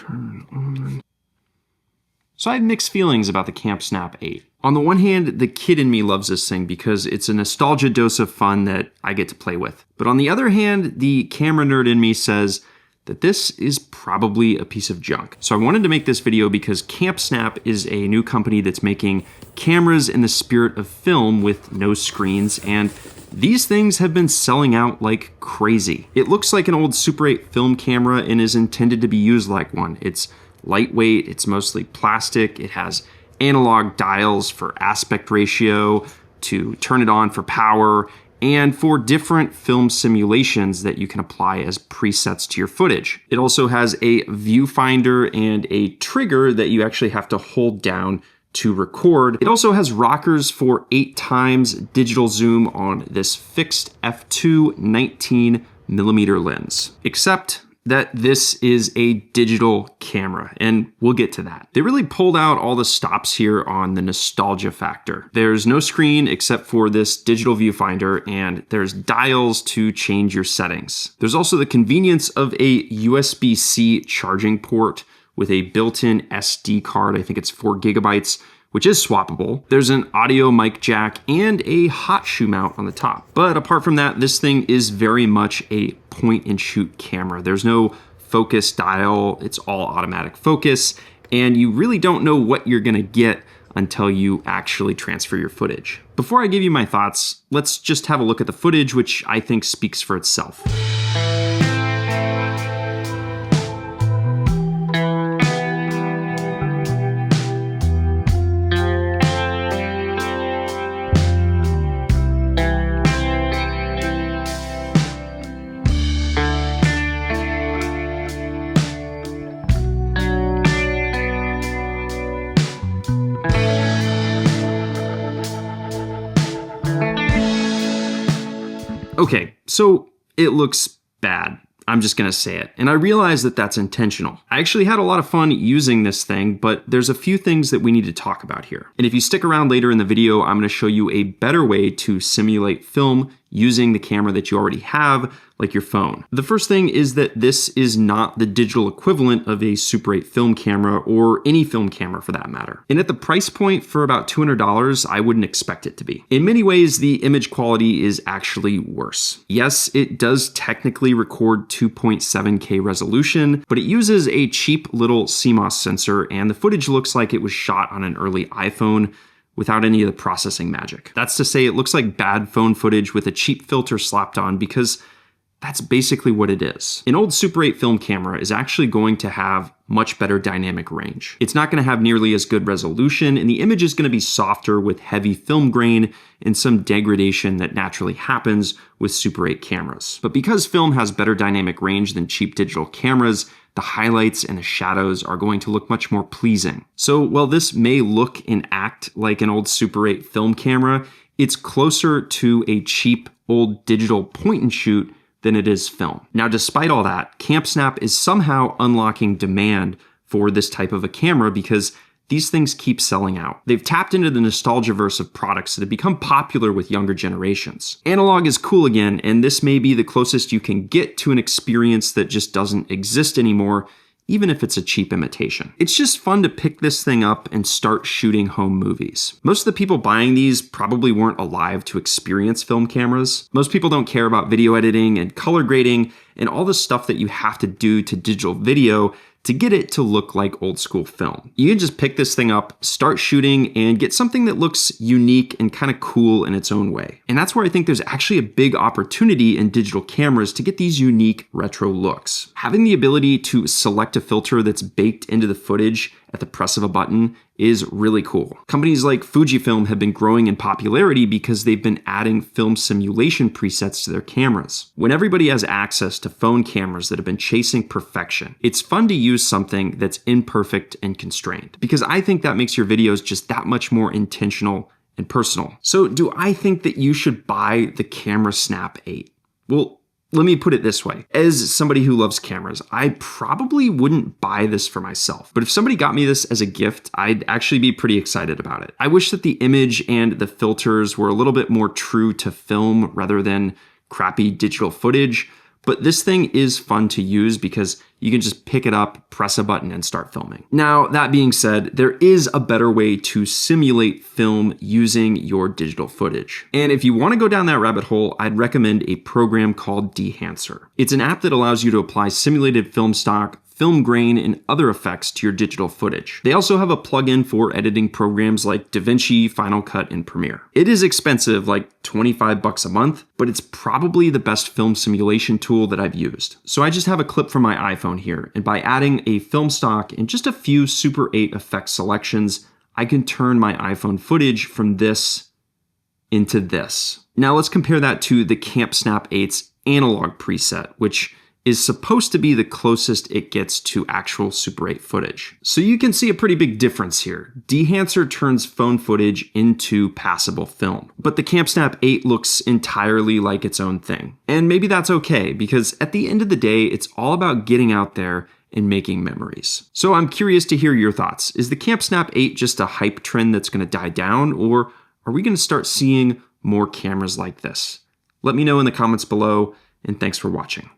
turn on. So I have mixed feelings about the CamSnap 8. On the one hand, the kid in me loves this thing because it's a nostalgia dose of fun that I get to play with. But on the other hand, the camera nerd in me says that this is probably a piece of junk. So I wanted to make this video because CamSnap is a new company that's making cameras in the spirit of film with no screens, and these things have been selling out like crazy. It looks like an old Super 8 film camera and is intended to be used like one. It's lightweight, it's mostly plastic, it has analog dials for aspect ratio, to turn it on for power, and for different film simulations that you can apply as presets to your footage. It also has a viewfinder and a trigger that you actually have to hold down to record. It also has rockers for 8x digital zoom on this fixed f2 19mm lens. Except that this is a digital camera, and we'll get to that. They really pulled out all the stops here on the nostalgia factor. There's no screen except for this digital viewfinder, and there's dials to change your settings. There's also the convenience of a USB-C charging port with a built-in SD card. I think it's 4 GB, which is swappable. There's an audio mic jack and a hot shoe mount on the top. But apart from that, this thing is very much a point and shoot camera. There's no focus dial, it's all automatic focus, and you really don't know what you're gonna get until you actually transfer your footage. Before I give you my thoughts, let's just have a look at the footage, which I think speaks for itself. Okay, so it looks bad. I'm just gonna say it. And I realize that that's intentional. I actually had a lot of fun using this thing, but there's a few things that we need to talk about here. And if you stick around later in the video, I'm gonna show you a better way to simulate film using the camera that you already have, like your phone. The first thing is that this is not the digital equivalent of a Super 8 film camera or any film camera for that matter. And at the price point for about $200, I wouldn't expect it to be. In many ways, the image quality is actually worse. Yes, it does technically record 2.7K resolution, but it uses a cheap little CMOS sensor, and the footage looks like it was shot on an early iPhone without any of the processing magic. That's to say, it looks like bad phone footage with a cheap filter slapped on, because that's basically what it is. An old Super 8 film camera is actually going to have much better dynamic range. It's not going to have nearly as good resolution, and the image is going to be softer with heavy film grain and some degradation that naturally happens with Super 8 cameras. But because film has better dynamic range than cheap digital cameras, the highlights and the shadows are going to look much more pleasing. So while this may look and act like an old Super 8 film camera, it's closer to a cheap old digital point and shoot than it is film. Now, despite all that, CamSnap is somehow unlocking demand for this type of a camera because these things keep selling out. They've tapped into the nostalgia-verse of products that have become popular with younger generations. Analog is cool again, and this may be the closest you can get to an experience that just doesn't exist anymore, even if it's a cheap imitation. It's just fun to pick this thing up and start shooting home movies. Most of the people buying these probably weren't alive to experience film cameras. Most people don't care about video editing and color grading and all the stuff that you have to do to digital video to get it to look like old school film. You can just pick this thing up, start shooting, and get something that looks unique and kind of cool in its own way. And that's where I think there's actually a big opportunity in digital cameras to get these unique retro looks. Having the ability to select a filter that's baked into the footage at the press of a button is really cool. Companies like Fujifilm have been growing in popularity because they've been adding film simulation presets to their cameras. When everybody has access to phone cameras that have been chasing perfection, it's fun to use something that's imperfect and constrained, because I think that makes your videos just that much more intentional and personal. So do I think that you should buy the CamSnap 8? Well, let me put it this way. As somebody who loves cameras, I probably wouldn't buy this for myself. But if somebody got me this as a gift, I'd actually be pretty excited about it. I wish that the image and the filters were a little bit more true to film rather than crappy digital footage. but this thing is fun to use because you can just pick it up, press a button, and start filming. Now, that being said, there is a better way to simulate film using your digital footage. And if you want to go down that rabbit hole, I'd recommend a program called Dehancer. It's an app that allows you to apply simulated film stock, film grain, and other effects to your digital footage. They also have a plugin for editing programs like DaVinci, Final Cut, and Premiere. It is expensive, like $25 a month, but it's probably the best film simulation tool that I've used. So I just have a clip from my iPhone here, and by adding a film stock and just a few Super 8 effect selections, I can turn my iPhone footage from this into this. Now let's compare that to the CampSnap 8's analog preset, which is supposed to be the closest it gets to actual Super 8 footage. So you can see a pretty big difference here. Dehancer turns phone footage into passable film, but the CampSnap 8 looks entirely like its own thing. And maybe that's okay, because at the end of the day, it's all about getting out there and making memories. So I'm curious to hear your thoughts. Is the CampSnap 8 just a hype trend that's going to die down, or are we going to start seeing more cameras like this? Let me know in the comments below, and thanks for watching.